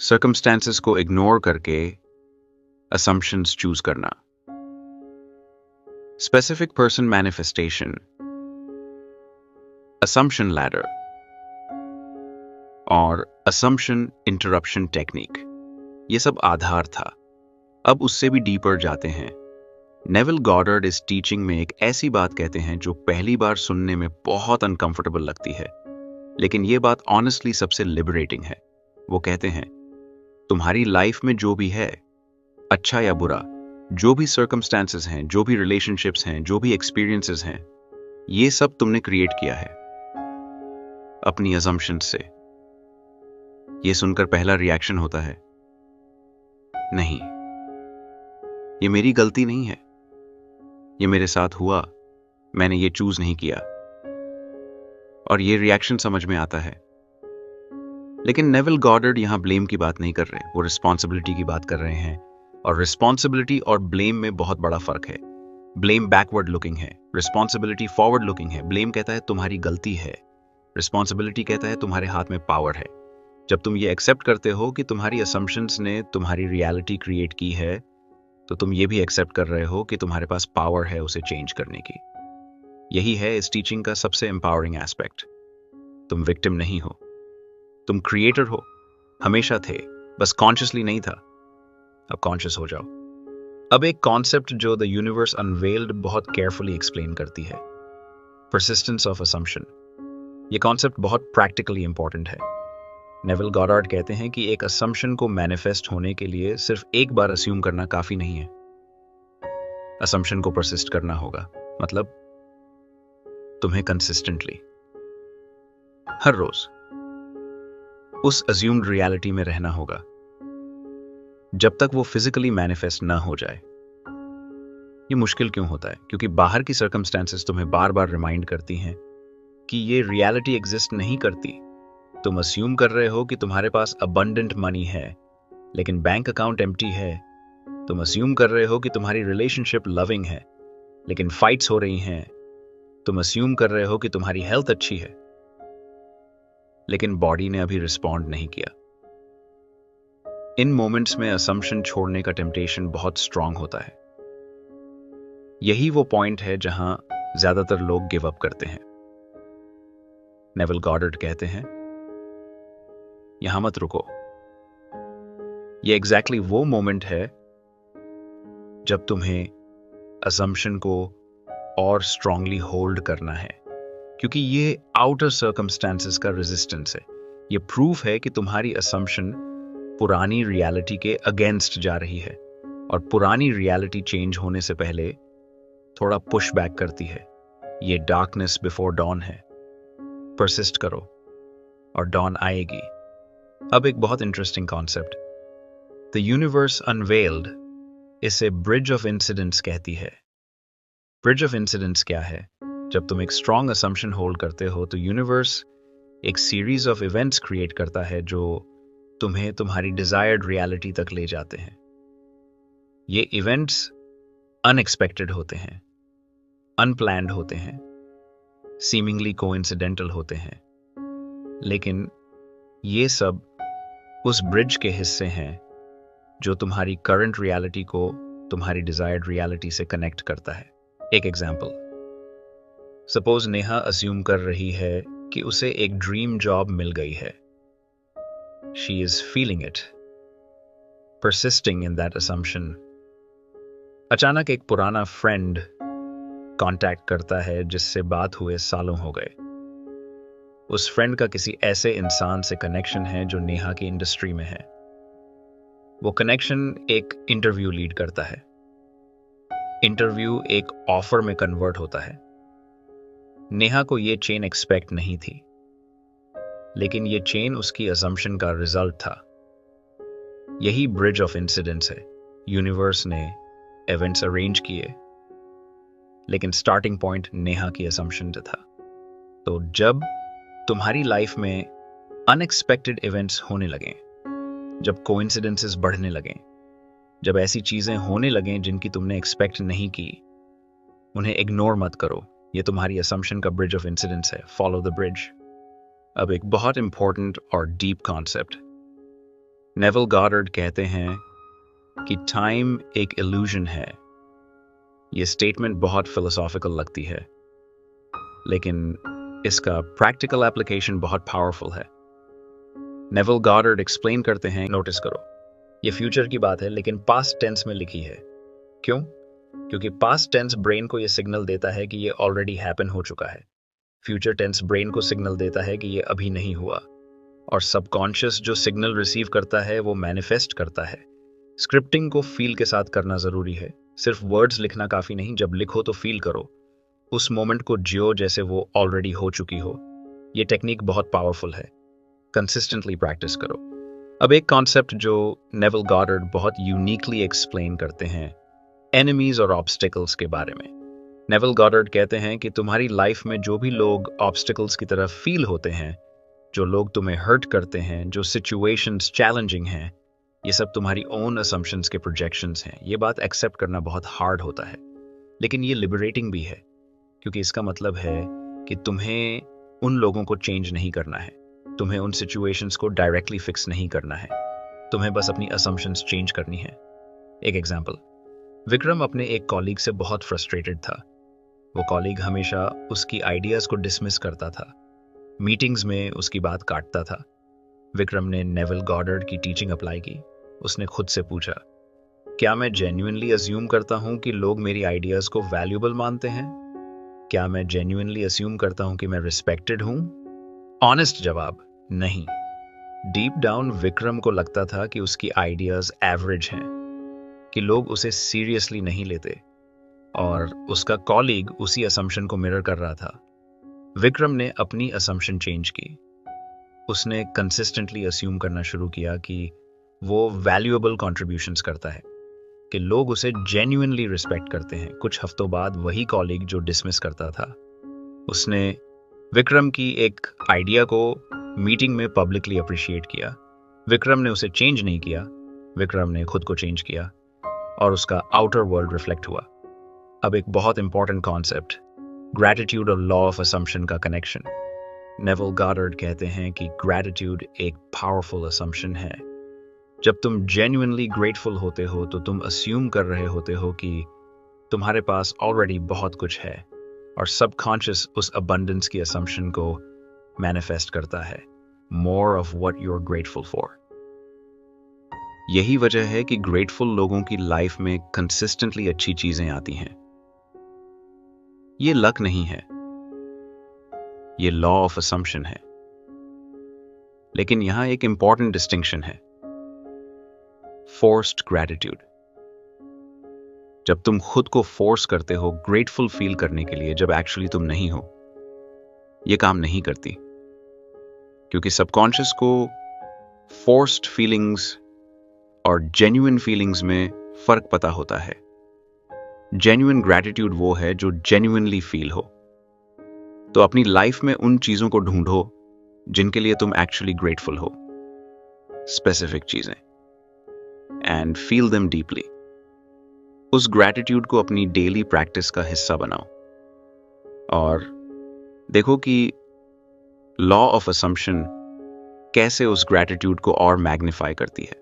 circumstances को इग्नोर करके assumptions चूज करना, specific person manifestation, assumption ladder और assumption interruption टेक्निक। ये सब आधार था। अब उससे भी डीपर जाते हैं। नेविल गॉडर्ड इस टीचिंग में एक ऐसी बात कहते हैं जो पहली बार सुनने में बहुत अनकंफर्टेबल लगती है, लेकिन ये बात ऑनेस्टली सबसे लिबरेटिंग है। वो कहते हैं, तुम्हारी लाइफ में जो भी है, अच्छा या बुरा, जो भी सर्कमस्टेंसेस हैं, जो भी रिलेशनशिप्स हैं, जो भी एक्सपीरियंसेस हैं, ये सब तुमने क्रिएट किया है अपनी असम्पशंस से। ये सुनकर पहला रिएक्शन होता है, नहीं, ये मेरी गलती नहीं है, ये मेरे साथ हुआ, मैंने ये चूज नहीं किया। और ये रिएक्शन समझ में आता है। लेकिन नेविल गॉडर्ड यहां ब्लेम की बात नहीं कर रहे, वो रिस्पॉन्सिबिलिटी की बात कर रहे हैं। और रिस्पॉन्सिबिलिटी और ब्लेम में बहुत बड़ा फर्क है। ब्लेम बैकवर्ड लुकिंग है, रिस्पॉन्सिबिलिटी फॉरवर्ड लुकिंग है। ब्लेम कहता है तुम्हारी गलती है, रिस्पॉन्सिबिलिटी कहता है तुम्हारे हाथ में पावर है। जब तुम ये एक्सेप्ट करते हो कि तुम्हारी असम्पशंस ने तुम्हारी रियलिटी क्रिएट की है, तो तुम ये भी एक्सेप्ट कर रहे हो कि तुम्हारे पास पावर है उसे चेंज करने की। यही है इस टीचिंग का सबसे एम्पावरिंग एस्पेक्ट। तुम विक्टिम नहीं हो, तुम क्रिएटर हो, हमेशा थे, बस कॉन्शियसली नहीं था। अब कॉन्शियस हो जाओ। अब एक कॉन्सेप्ट जो द यूनिवर्स अनवेल्ड बहुत केयरफुली एक्सप्लेन करती है, परसिस्टेंस ऑफ असम्पशन। ये कॉन्सेप्ट बहुत प्रैक्टिकली इंपॉर्टेंट है। नेविल गॉडार्ड कहते हैं कि एक असम्पशन को मैनिफेस्ट होने के लिए सिर्फ एक बार अस्यूम करना काफी नहीं है, असम्पशन को परसिस्ट करना होगा। मतलब तुम्हें कंसिस्टेंटली हर रोज उस अज्यूम्ड रियलिटी में रहना होगा जब तक वो फिजिकली मैनिफेस्ट ना हो जाए। ये मुश्किल क्यों होता है? क्योंकि बाहर की सर्कमस्टेंसेस तुम्हें बार बार रिमाइंड करती हैं कि ये रियलिटी एग्जिस्ट नहीं करती। तुम अस्यूम कर रहे हो कि तुम्हारे पास अबंडेंट मनी है, लेकिन बैंक अकाउंट एम्प्टी है। तुम अस्यूम कर रहे हो कि तुम्हारी रिलेशनशिप लविंग है, लेकिन फाइट्स हो रही हैं। तुम अस्यूम कर रहे हो कि तुम्हारी हेल्थ अच्छी है, लेकिन बॉडी ने अभी रिस्पॉन्ड नहीं किया। इन मोमेंट्स में असम्पशन छोड़ने का टेम्पटेशन बहुत स्ट्रांग होता है। यही वो पॉइंट है जहां ज्यादातर लोग गिव अप करते हैं। नेविल गॉडर्ड कहते हैं, यहां मत रुको। ये एग्जैक्टली वो मोमेंट है जब तुम्हें असम्पशन को और स्ट्रांगली होल्ड करना है, क्योंकि ये आउटर सर्कमस्टेंसेस का रेजिस्टेंस है। ये प्रूफ है कि तुम्हारी असम्पशन पुरानी रियलिटी के अगेंस्ट जा रही है, और पुरानी रियलिटी चेंज होने से पहले थोड़ा पुश बैक करती है। ये डार्कनेस बिफोर डॉन है। परसिस्ट करो और डॉन आएगी। अब एक बहुत interesting concept, the universe unveiled, इसे ब्रिज ऑफ इंसिडेंट्स कहती है। ब्रिज ऑफ इंसिडेंट्स क्या है? जब तुम एक स्ट्रॉन्ग असम्पशन होल्ड करते हो तो यूनिवर्स एक सीरीज ऑफ इवेंट्स क्रिएट करता है जो तुम्हें तुम्हारी डिजायर्ड रियलिटी तक ले जाते हैं। ये इवेंट्स अनएक्सपेक्टेड होते हैं, अनप्लैन्ड होते हैं, सीमिंगली कोइंसिडेंटल होते हैं, लेकिन ये सब उस ब्रिज के हिस्से हैं जो तुम्हारी करंट रियलिटी को तुम्हारी डिजायर्ड रियलिटी से कनेक्ट करता है। एक एग्जाम्पल, सपोज नेहा अस्यूम कर रही है कि उसे एक ड्रीम जॉब मिल गई है। She is feeling it, persisting in that assumption. अचानक एक पुराना फ्रेंड कांटेक्ट करता है जिससे बात हुए सालों हो गए। उस फ्रेंड का किसी ऐसे इंसान से कनेक्शन है जो नेहा की इंडस्ट्री में है। वो कनेक्शन एक इंटरव्यू लीड करता है। इंटरव्यू एक ऑफर में कन्वर्ट होता है। नेहा को ये चेन एक्सपेक्ट नहीं थी, लेकिन ये चेन उसकी असम्पशन का रिजल्ट था। यही ब्रिज ऑफ इंसिडेंट्स है। यूनिवर्स ने इवेंट्स अरेंज किए, लेकिन स्टार्टिंग पॉइंट नेहा की असम्पशन था। तो जब तुम्हारी लाइफ में अनएक्सपेक्टेड इवेंट्स होने लगें, जब कोइंसिडेंसेस बढ़ने लगें, जब ऐसी चीजें होने लगें जिनकी तुमने एक्सपेक्ट नहीं की, उन्हें इग्नोर मत करो। ये तुम्हारी असम्पशन का ब्रिज ऑफ इंसिडेंट्स है। Follow the bridge. अब एक बहुत इंपॉर्टेंट और डीप कॉन्सेप्ट, नेविल गॉडार्ड कहते हैं कि टाइम एक इल्यूजन है। यह स्टेटमेंट बहुत फिलोसॉफिकल लगती है, लेकिन इसका प्रैक्टिकल एप्लीकेशन बहुत पावरफुल है। नेविल गॉडार्ड एक्सप्लेन करते हैं, नोटिस करो, ये फ्यूचर की बात है लेकिन पास्ट टेंस में लिखी है। क्यों? क्योंकि पास्ट टेंस ब्रेन को यह सिग्नल देता है कि ये ऑलरेडी हैपन हो चुका है। फ्यूचर टेंस ब्रेन को सिग्नल देता है कि ये अभी नहीं हुआ। और सबकॉन्शियस जो सिग्नल रिसीव करता है वो मैनिफेस्ट करता है। स्क्रिप्टिंग को फील के साथ करना जरूरी है। सिर्फ वर्ड्स लिखना काफी नहीं, जब लिखो तो फील करो, उस मोमेंट को जियो जैसे वो ऑलरेडी हो चुकी हो। ये टेक्निक बहुत पावरफुल है। कंसिस्टेंटली प्रैक्टिस करो। अब एक कॉन्सेप्ट जो नेविल गॉडार्ड बहुत यूनिकली एक्सप्लेन करते हैं, एनिमीज और ऑब्स्टिकल्स के बारे में। नेविल गॉडार्ड कहते हैं कि तुम्हारी लाइफ में जो भी लोग ऑब्स्टिकल्स की तरह फील होते हैं, जो लोग तुम्हें हर्ट करते हैं, जो सिचुएशंस चैलेंजिंग हैं, ये सब तुम्हारी ओन असम्पशंस के प्रोजेक्शंस हैं। ये बात एक्सेप्ट करना बहुत हार्ड होता है, लेकिन ये लिबरेटिंग भी है, क्योंकि इसका मतलब है कि तुम्हें उन लोगों को चेंज नहीं करना है, तुम्हें उन सिचुएशंस को डायरेक्टली फिक्स नहीं करना है, तुम्हें बस अपनी असम्पशंस चेंज करनी है। एक एग्जाम्पल, विक्रम अपने एक कॉलीग से बहुत फ्रस्ट्रेटेड था। वो कॉलीग हमेशा उसकी आइडियाज को डिसमिस करता था, मीटिंग्स में उसकी बात काटता था। विक्रम ने नेविल गॉडार्ड की टीचिंग अप्लाई की। उसने खुद से पूछा, क्या मैं जेन्युइनली अज्यूम करता हूं कि लोग मेरी आइडियाज को वैल्यूएबल मानते हैं? क्या मैं जेन्युइनली अज्यूम करता हूं कि मैं रिस्पेक्टेड हूं? ऑनेस्ट जवाब, नहीं। डीप डाउन विक्रम को लगता था कि उसकी आइडियाज एवरेज हैं, कि लोग उसे सीरियसली नहीं लेते, और उसका कॉलीग उसी असम्पशन को मिरर कर रहा था। विक्रम ने अपनी असम्पशन चेंज की। उसने कंसिस्टेंटली अस्यूम करना शुरू किया कि वो वैल्यूएबल कॉन्ट्रीब्यूशंस करता है, कि लोग उसे जेन्युइनली रिस्पेक्ट करते हैं। कुछ हफ्तों बाद वही कॉलीग जो डिसमिस करता था, उसने विक्रम की एक आइडिया को मीटिंग में पब्लिकली अप्रिशिएट किया। विक्रम ने उसे चेंज नहीं किया, विक्रम ने खुद को चेंज किया, और उसका आउटर वर्ल्ड रिफ्लेक्ट हुआ। अब एक बहुत इंपॉर्टेंट कॉन्सेप्ट, ग्रैटिट्यूड और लॉ ऑफ असम्पशन का कनेक्शन। नेविल गॉडार्ड कहते हैं कि ग्रैटिट्यूड एक पावरफुल असम्पशन है। जब तुम जेन्युइनली ग्रेटफुल होते हो तो तुम अस्यूम कर रहे होते हो कि तुम्हारे पास ऑलरेडी बहुत कुछ है, और सबकॉन्शियस उस अबंडेंस की असम्पशन को मैनिफेस्ट करता है, more of what you are grateful for. यही वजह है कि ग्रेटफुल लोगों की लाइफ में कंसिस्टेंटली अच्छी चीजें आती हैं। ये लक नहीं है, ये लॉ ऑफ असम्पशन है। लेकिन यहां एक इंपॉर्टेंट डिस्टिंक्शन है, फोर्स्ड ग्रैटिट्यूड। जब तुम खुद को फोर्स करते हो ग्रेटफुल फील करने के लिए, जब एक्चुअली तुम नहीं हो, यह काम नहीं करती, क्योंकि सबकॉन्शियस को फोर्स्ड फीलिंग्स और जेन्युइन फीलिंग्स में फर्क पता होता है। जेन्युइन ग्रैटिट्यूड वो है जो जेन्युइनली फील हो। तो अपनी लाइफ में उन चीजों को ढूंढो जिनके लिए तुम एक्चुअली ग्रेटफुल हो, स्पेसिफिक चीजें, एंड फील देम डीपली। उस ग्रैटिट्यूड को अपनी डेली प्रैक्टिस का हिस्सा बनाओ और देखो कि लॉ ऑफ असम्पशन कैसे उस ग्रैटिट्यूड को और मैग्नीफाई करती है।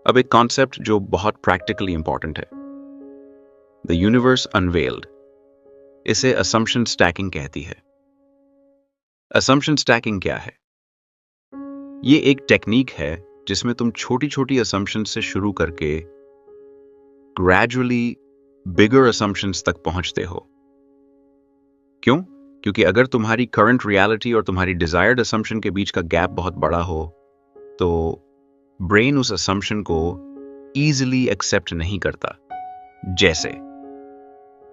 अब एक कॉन्सेप्ट जो बहुत प्रैक्टिकली इंपॉर्टेंट है, द यूनिवर्स अनवेल्ड, इसे असम्पशन स्टैकिंग कहती है। असम्पशन स्टैकिंग क्या है? ये एक टेक्निक है जिसमें तुम छोटी छोटी असम्पशन से शुरू करके ग्रेजुअली बिगर असम्पशंस तक पहुंचते हो। क्यों? क्योंकि अगर तुम्हारी करंट रियलिटी और तुम्हारी डिजायर्ड असम्पशन के बीच का गैप बहुत बड़ा हो तो ब्रेन उस असम्पशन को इजीली एक्सेप्ट नहीं करता। जैसे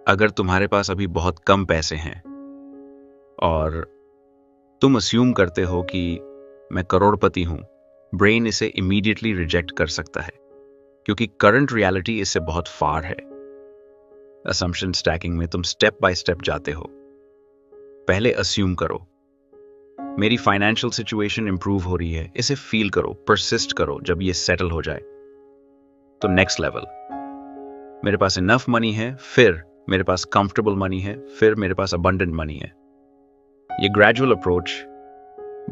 अगर तुम्हारे पास अभी बहुत कम पैसे हैं और तुम अस्यूम करते हो कि मैं करोड़पति हूं, ब्रेन इसे इमीडिएटली रिजेक्ट कर सकता है क्योंकि करंट रियलिटी इससे बहुत फार है। असम्पशन स्टैकिंग में तुम स्टेप बाय स्टेप जाते हो। पहले अस्यूम करो, मेरी फाइनेंशियल सिचुएशन इंप्रूव हो रही है, इसे फील करो, परसिस्ट करो। जब ये सेटल हो जाए तो नेक्स्ट लेवल, मेरे पास इनफ मनी है, फिर मेरे पास कंफर्टेबल मनी है, फिर मेरे पास अबंडेंट मनी है। ये ग्रेजुअल अप्रोच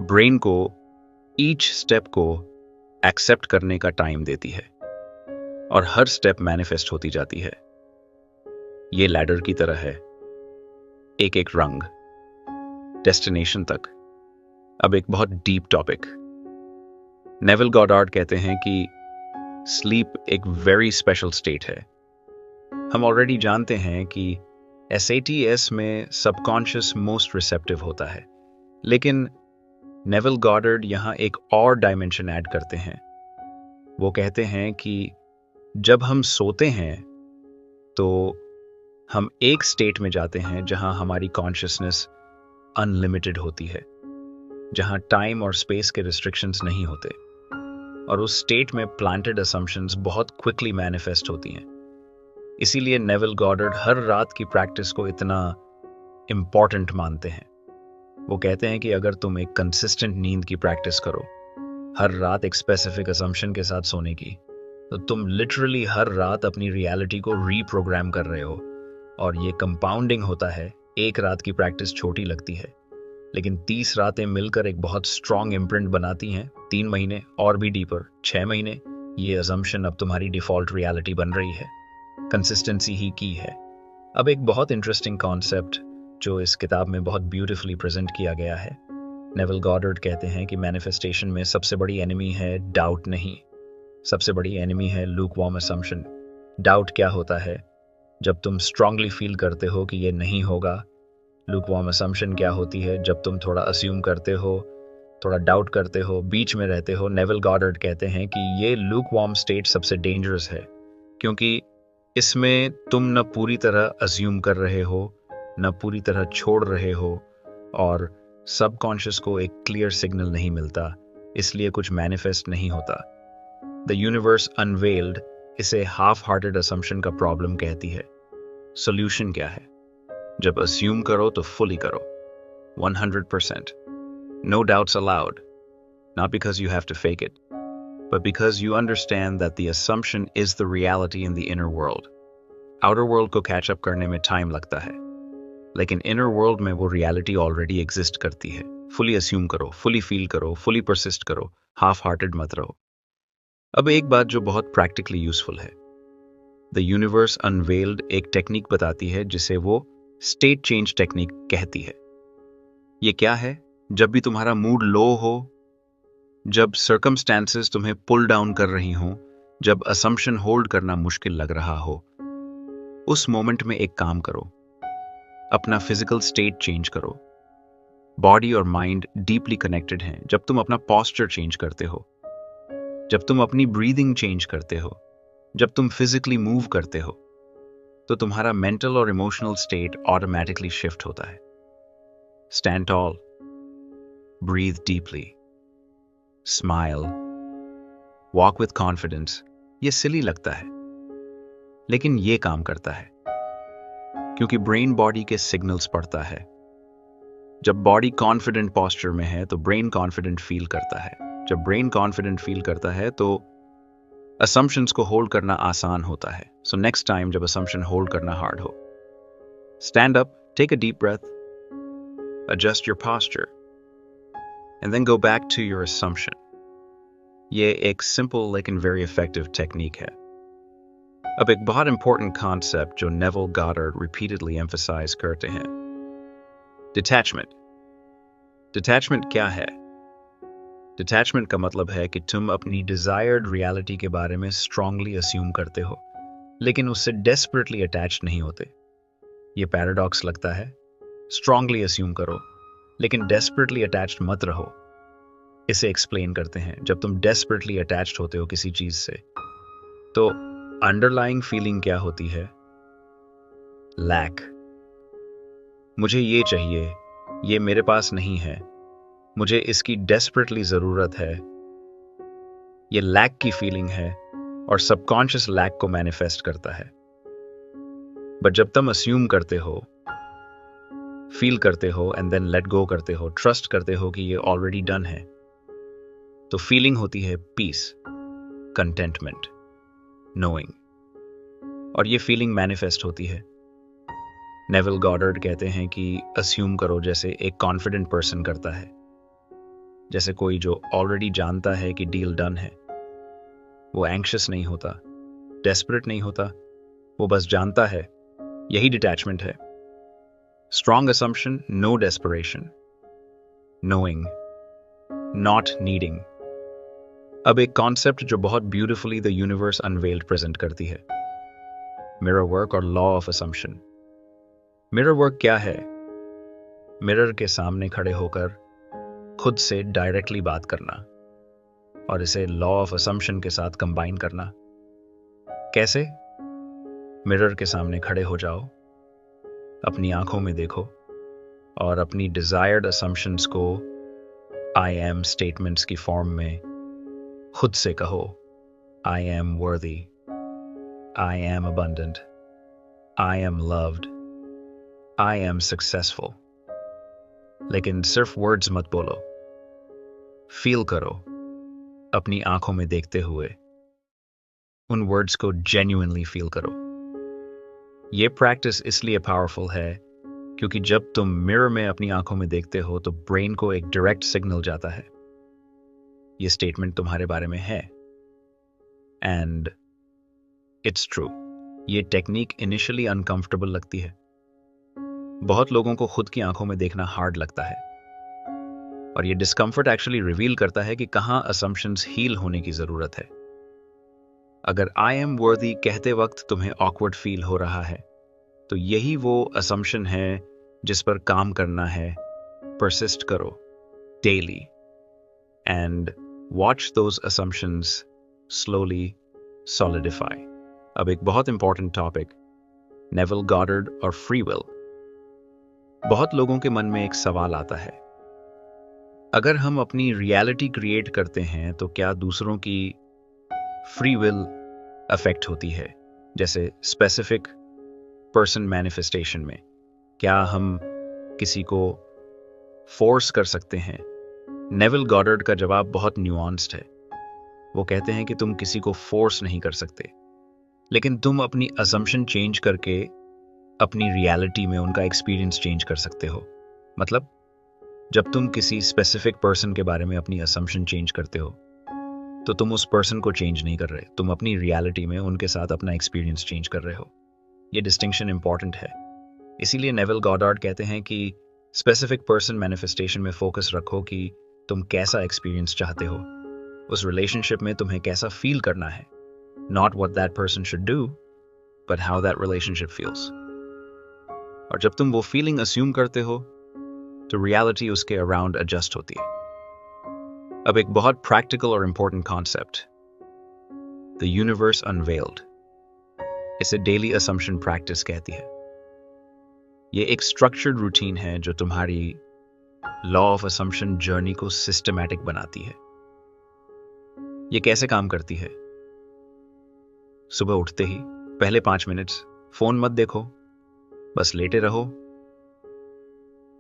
ब्रेन को ईच स्टेप को एक्सेप्ट करने का टाइम देती है और हर स्टेप मैनिफेस्ट होती जाती है। ये लैडर की तरह है, एक एक रंग, डेस्टिनेशन तक। अब एक बहुत डीप टॉपिक। नेविल गॉडार्ड कहते हैं कि स्लीप एक वेरी स्पेशल स्टेट है। हम ऑलरेडी जानते हैं कि SATS में सबकॉन्शियस मोस्ट रिसेप्टिव होता है, लेकिन नेविल गॉडार्ड यहां एक और डायमेंशन ऐड करते हैं। वो कहते हैं कि जब हम सोते हैं तो हम एक स्टेट में जाते हैं जहां हमारी कॉन्शियसनेस अनलिमिटेड होती है, जहां टाइम और स्पेस के रिस्ट्रिक्शंस नहीं होते, और उस स्टेट में प्लांटेड असम्पशंस बहुत क्विकली मैनिफेस्ट होती हैं। इसीलिए नेविल गॉडार्ड हर रात की प्रैक्टिस को इतना इंपॉर्टेंट मानते हैं। वो कहते हैं कि अगर तुम एक कंसिस्टेंट नींद की प्रैक्टिस करो, हर रात एक स्पेसिफिक असम्पशन के साथ सोने की, तो तुम लिटरली हर रात अपनी रियलिटी को रीप्रोग्राम कर रहे हो। और ये कंपाउंडिंग होता है। एक रात की प्रैक्टिस छोटी लगती है, लेकिन 30 रातें मिलकर एक बहुत स्ट्रॉन्ग इम्प्रिंट बनाती हैं। 3 महीने और भी डीपर, 6 महीने, ये असम्पशन अब तुम्हारी डिफॉल्ट रियलिटी बन रही है। कंसिस्टेंसी ही की है। अब एक बहुत इंटरेस्टिंग कॉन्सेप्ट जो इस किताब में बहुत ब्यूटीफुली प्रेजेंट किया गया है। नेविल गॉडार्ड कहते हैं कि मैनिफेस्टेशन में सबसे बड़ी एनिमी है डाउट नहीं, सबसे बड़ी एनिमी है लूकवार्म असम्पशन। डाउट क्या होता है? जब तुम स्ट्रांगली फील करते हो कि ये नहीं होगा। लूकवार्म असम्पशन क्या होती है? जब तुम थोड़ा अस्यूम करते हो, थोड़ा डाउट करते हो, बीच में रहते हो। नेविल गॉडार्ड कहते हैं कि ये लूकवार्म स्टेट सबसे डेंजरस है, क्योंकि इसमें तुम न पूरी तरह अस्यूम कर रहे हो, न पूरी तरह छोड़ रहे हो, और सबकॉन्शियस को एक क्लियर सिग्नल नहीं मिलता, इसलिए कुछ मैनिफेस्ट नहीं होता। द यूनिवर्स अनवेल्ड इसे हाफ हार्टेड असम्पशन का प्रॉब्लम कहती है। सोल्यूशन क्या है? जब अस्यूम करो तो फुली करो, 100%. No doubts allowed, not because you have to fake it, but because you understand that the assumption is the reality in the inner world. Outer world को catch up करने में time लगता है, लेकिन inner world में वो reality already exist करती है। Fully assume करो, fully feel करो, fully persist करो, half-hearted मत रहो। अब एक बात जो बहुत practically useful है, The Universe Unveiled एक टेक्निक बताती है जिसे वो स्टेट चेंज टेक्निक कहती है। ये क्या है? जब भी तुम्हारा मूड लो हो, जब सर्कमस्टेंसेस तुम्हें पुल डाउन कर रही हो, जब असम्पशन होल्ड करना मुश्किल लग रहा हो, उस मोमेंट में एक काम करो, अपना फिजिकल स्टेट चेंज करो। बॉडी और माइंड डीपली कनेक्टेड हैं। जब तुम अपना पोस्चर चेंज करते हो, जब तुम अपनी ब्रीदिंग चेंज करते हो, जब तुम फिजिकली मूव करते हो, तो तुम्हारा मेंटल और इमोशनल स्टेट ऑटोमेटिकली शिफ्ट होता है। Stand tall, breathe deeply, smile, walk with confidence. ये सिली लगता है, लेकिन ये काम करता है, क्योंकि ब्रेन बॉडी के सिग्नल्स पढ़ता है। जब बॉडी कॉन्फिडेंट पॉस्चर में है तो ब्रेन कॉन्फिडेंट फील करता है। जब ब्रेन कॉन्फिडेंट फील करता है तो असम्पशंस को होल्ड करना आसान होता है। सो नेक्स्ट टाइम जब असम्पशन होल्ड करना हार्ड हो, stand up, take a deep breath, adjust your posture, and then go back to your assumption. ये एक simple लेकिन very effective technique है। अब एक बहुत important concept जो Neville Goddard repeatedly emphasize करते हैं, detachment. Detachment क्या है? Detachment का मतलब है कि तुम अपनी desired reality के बारे में strongly assume करते हो, लेकिन उससे desperately attached नहीं होते। ये paradox लगता है। स्ट्रांगली अस्यूम करो लेकिन डेस्परेटली अटैच्ड मत रहो। इसे एक्सप्लेन करते हैं। जब तुम डेस्परेटली अटैच्ड होते हो किसी चीज से तो अंडरलाइंग फीलिंग क्या होती है? लैक। मुझे ये चाहिए, ये मेरे पास नहीं है, मुझे इसकी डेस्परेटली जरूरत है। ये लैक की फीलिंग है और सबकॉन्शियस लैक को मैनिफेस्ट करता है। बट जब तुम अस्यूम करते हो, फील करते हो एंड देन लेट गो करते हो, ट्रस्ट करते हो कि ये ऑलरेडी डन है, तो फीलिंग होती है पीस, कंटेंटमेंट, नोइंग। और ये फीलिंग मैनिफेस्ट होती है। नेविल गॉडर्ड कहते हैं कि अस्यूम करो जैसे एक कॉन्फिडेंट पर्सन करता है, जैसे कोई जो ऑलरेडी जानता है कि डील डन है। वो एंग्शियस नहीं होता, डेस्परेट नहीं होता, वो बस जानता है। यही डिटैचमेंट है। Strong assumption, no desperation. Knowing, not needing. अब एक कॉन्सेप्ट जो बहुत beautifully the universe unveiled present करती है, मिरर वर्क और law of assumption. Mirror work क्या है? मिरर के सामने खड़े होकर खुद से डायरेक्टली बात करना और इसे लॉ ऑफ असम्पशन के साथ कंबाइन करना। कैसे? मिरर के सामने खड़े हो जाओ, अपनी आंखों में देखो और अपनी डिजायर्ड असम्पशंस को आई एम स्टेटमेंट्स की फॉर्म में खुद से कहो। आई एम वर्दी, I am abundant, I am loved, I am successful. लेकिन सिर्फ वर्ड्स मत बोलो, फील करो अपनी आंखों में देखते हुए। उन वर्ड्स को जेन्युइनली फील करो। ये प्रैक्टिस इसलिए पावरफुल है क्योंकि जब तुम मिरर में अपनी आंखों में देखते हो तो ब्रेन को एक डायरेक्ट सिग्नल जाता है, ये स्टेटमेंट तुम्हारे बारे में है। And it's true. ये टेक्निक इनिशियली अनकंफर्टेबल लगती है। बहुत लोगों को खुद की आंखों में देखना हार्ड लगता है और ये डिस्कंफर्ट एक्चुअली रिवील करता है कि कहां असम्पशंस हील होने की जरूरत है। अगर आई एम वर्दी कहते वक्त तुम्हें ऑकवर्ड फील हो रहा है तो यही वो असम्पशन है जिस पर काम करना है। परसिस्ट करो daily and watch those assumptions slowly solidify. अब एक बहुत इंपॉर्टेंट टॉपिक, नेविल गॉडर्ड और फ्री विल। बहुत लोगों के मन में एक सवाल आता है, अगर हम अपनी रियलिटी क्रिएट करते हैं तो क्या दूसरों की फ्री विल अफेक्ट होती है? जैसे स्पेसिफिक पर्सन मैनिफेस्टेशन में क्या हम किसी को फोर्स कर सकते हैं? नेविल गॉडर्ड का जवाब बहुत न्यूआंस्ड है। वो कहते हैं कि तुम किसी को फोर्स नहीं कर सकते, लेकिन तुम अपनी असम्पशन चेंज करके अपनी रियलिटी में उनका एक्सपीरियंस चेंज कर सकते हो। मतलब जब तुम किसी स्पेसिफिक पर्सन के बारे में अपनी असम्पशन चेंज करते हो तो तुम उस पर्सन को चेंज नहीं कर रहे, तुम अपनी रियलिटी में उनके साथ अपना एक्सपीरियंस चेंज कर रहे हो। ये डिस्टिंक्शन इंपॉर्टेंट है। इसीलिए नेविल गॉडर्ड कहते हैं कि स्पेसिफिक पर्सन मैनिफेस्टेशन में फोकस रखो कि तुम कैसा एक्सपीरियंस चाहते हो, उस रिलेशनशिप में तुम्हें कैसा फील करना है। Not what that person should do but how that relationship feels. और जब तुम वो फीलिंग अस्यूम करते हो तो रियलिटी उसके अराउंड एडजस्ट होती है। अब एक बहुत प्रैक्टिकल और important concept, the universe unveiled. इसे डेली असम्पशन प्रैक्टिस कहती है। ये एक स्ट्रक्चर्ड रूटीन है जो तुम्हारी लॉ ऑफ असम्पशन जर्नी को सिस्टमैटिक बनाती है। ये कैसे काम करती है? सुबह उठते ही पहले 5 मिनट्स फोन मत देखो, बस लेटे रहो,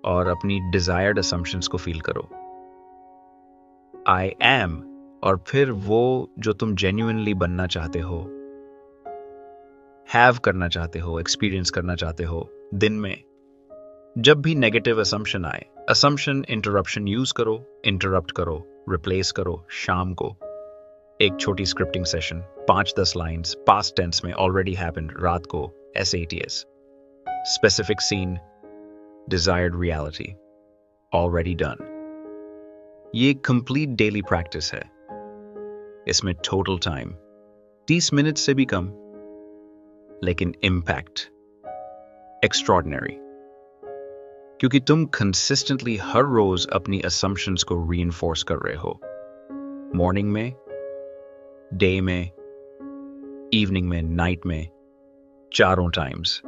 और अपनी डिजायर्ड असम्पशंस को फील करो। आई एम, और फिर वो जो तुम जेन्युइनली बनना चाहते हो, हैव करना चाहते हो, एक्सपीरियंस करना चाहते हो दिन में। जब भी नेगेटिव असम्पशन आए, असम्पशन इंटरप्शन यूज करो, इंटरप्ट करो, रिप्लेस करो। शाम को एक छोटी scripting session, 5-10 lines, past tense में ऑलरेडी हैपेंड। रात को SATs, specific scene, desired reality, already done. ये कंप्लीट डेली प्रैक्टिस है। इसमें टोटल टाइम 30 मिनट से भी कम, लेकिन इम्पैक्ट एक्स्ट्रॉर्डिनरी, क्योंकि तुम कंसिस्टेंटली हर रोज अपनी असम्पशंस को रीइंफोर्स कर रहे हो। मॉर्निंग में, डे में, इवनिंग में, नाइट में, चारों टाइम्स।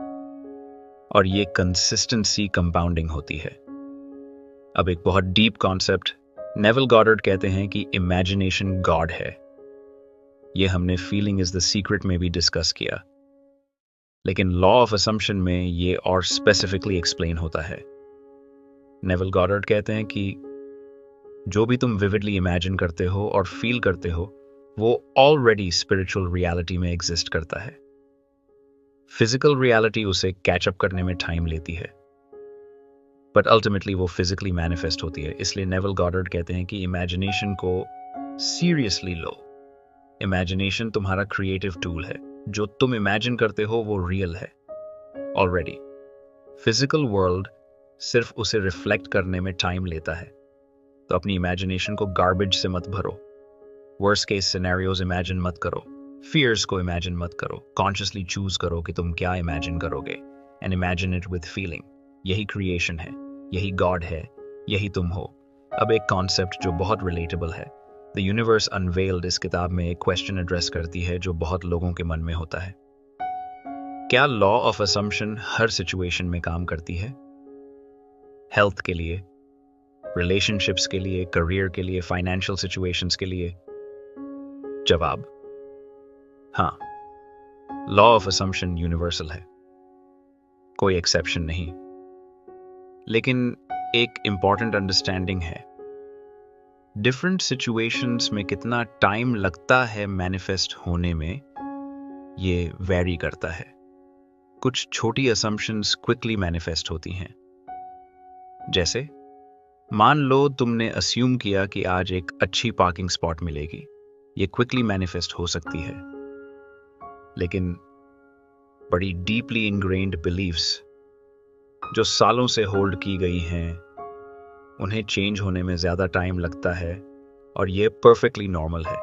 और ये कंसिस्टेंसी कंपाउंडिंग होती है। अब एक बहुत डीप कॉन्सेप्ट, नेविल गॉडर्ड कहते हैं कि इमेजिनेशन गॉड है। ये हमने फीलिंग इज द सीक्रेट में भी डिस्कस किया, लेकिन लॉ ऑफ असम्पशन में ये और स्पेसिफिकली एक्सप्लेन होता है। नेविल गॉडर्ड कहते हैं कि जो भी तुम विविडली इमेजिन करते हो और फील करते हो, वो ऑलरेडी स्पिरिचुअल रियलिटी में एग्जिस्ट करता है। फिजिकल रियलिटी उसे कैचअप करने में टाइम लेती है, बट अल्टीमेटली वो फिजिकली मैनिफेस्ट होती है। इसलिए नेविल गॉडर्ड कहते हैं कि इमेजिनेशन को सीरियसली लो। इमेजिनेशन तुम्हारा क्रिएटिव टूल है। जो तुम इमेजिन करते हो वो रियल है ऑलरेडी। फिजिकल वर्ल्ड सिर्फ उसे रिफ्लेक्ट करने में टाइम लेता है। तो अपनी इमेजिनेशन को गार्बेज से मत भरो। वर्स्ट केस सिनेरियोज इमेजिन मत करो। फियर्स को इमेजिन मत करो। कॉन्शियसली चूज करो कि तुम क्या इमेजिन करोगे, and imagine it with feeling. यही क्रिएशन है, यही गॉड है, यही तुम हो। अब एक कॉन्सेप्ट जो बहुत रिलेटेबल है, द यूनिवर्स अनवेल्ड, इस किताब में एक क्वेश्चन एड्रेस करती है जो बहुत लोगों के मन में होता है। क्या law of assumption her situation में काम करती है? हेल्थ के लिए, रिलेशनशिप्स के लिए, करियर के लिए, फाइनेंशियल सिचुएशंस के लिए? जवाब हाँ, लॉ ऑफ असम्पशन यूनिवर्सल है, कोई एक्सेप्शन नहीं। लेकिन एक इंपॉर्टेंट अंडरस्टैंडिंग है, डिफरेंट सिचुएशंस में कितना टाइम लगता है मैनिफेस्ट होने में, ये वेरी करता है। कुछ छोटी असम्पशंस क्विकली मैनिफेस्ट होती हैं। जैसे मान लो तुमने अस्यूम किया कि आज एक अच्छी पार्किंग स्पॉट मिलेगी, ये क्विकली मैनिफेस्ट हो सकती है। लेकिन बड़ी डीपली इनग्रेन्ड बिलीव्स जो सालों से होल्ड की गई हैं, उन्हें चेंज होने में ज्यादा टाइम लगता है, और ये परफेक्टली नॉर्मल है।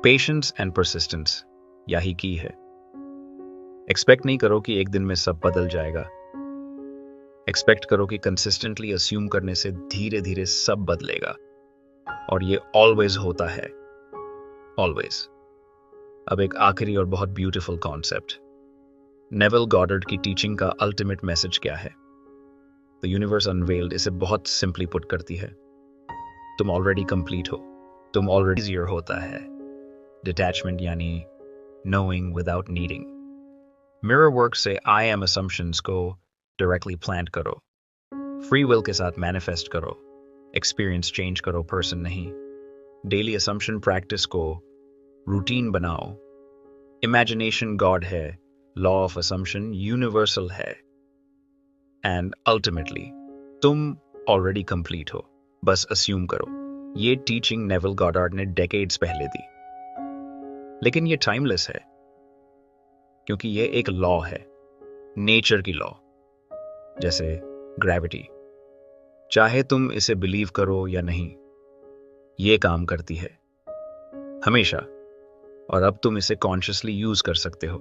पेशेंस एंड परसिस्टेंस यही की है। एक्सपेक्ट नहीं करो कि एक दिन में सब बदल जाएगा। एक्सपेक्ट करो कि कंसिस्टेंटली अस्यूम करने से धीरे धीरे सब बदलेगा, और ये ऑलवेज होता है, ऑलवेज। अब एक आखिरी और बहुत ब्यूटीफुल कॉन्सेप्ट, नेविल गॉडर्ड की टीचिंग का अल्टीमेट मैसेज क्या है? द यूनिवर्स अनवेल्ड इसे बहुत सिंपली पुट करती है। तुम ऑलरेडी कंप्लीट हो, तुम ऑलरेडी ईजियर होता है। डिटैचमेंट यानी knowing without needing. Mirror work से आई एम असम्पशंस को डायरेक्टली प्लांट करो। फ्री विल के साथ मैनिफेस्ट करो। एक्सपीरियंस चेंज करो, पर्सन नहीं। डेली असम्पशन प्रैक्टिस को रूटीन बनाओ। इमेजिनेशन गॉड है, लॉ ऑफ असम्पशन यूनिवर्सल है, एंड अल्टीमेटली तुम ऑलरेडी कंप्लीट हो, बस अस्यूम करो। ये टीचिंग नेविल गॉडर्ड ने डेकेड्स पहले दी, लेकिन ये टाइमलेस है, क्योंकि ये एक लॉ है, नेचर की लॉ, जैसे ग्रेविटी। चाहे तुम इसे बिलीव करो या नहीं, ये काम करती है हमेशा, और अब तुम इसे कॉन्शियसली यूज कर सकते हो।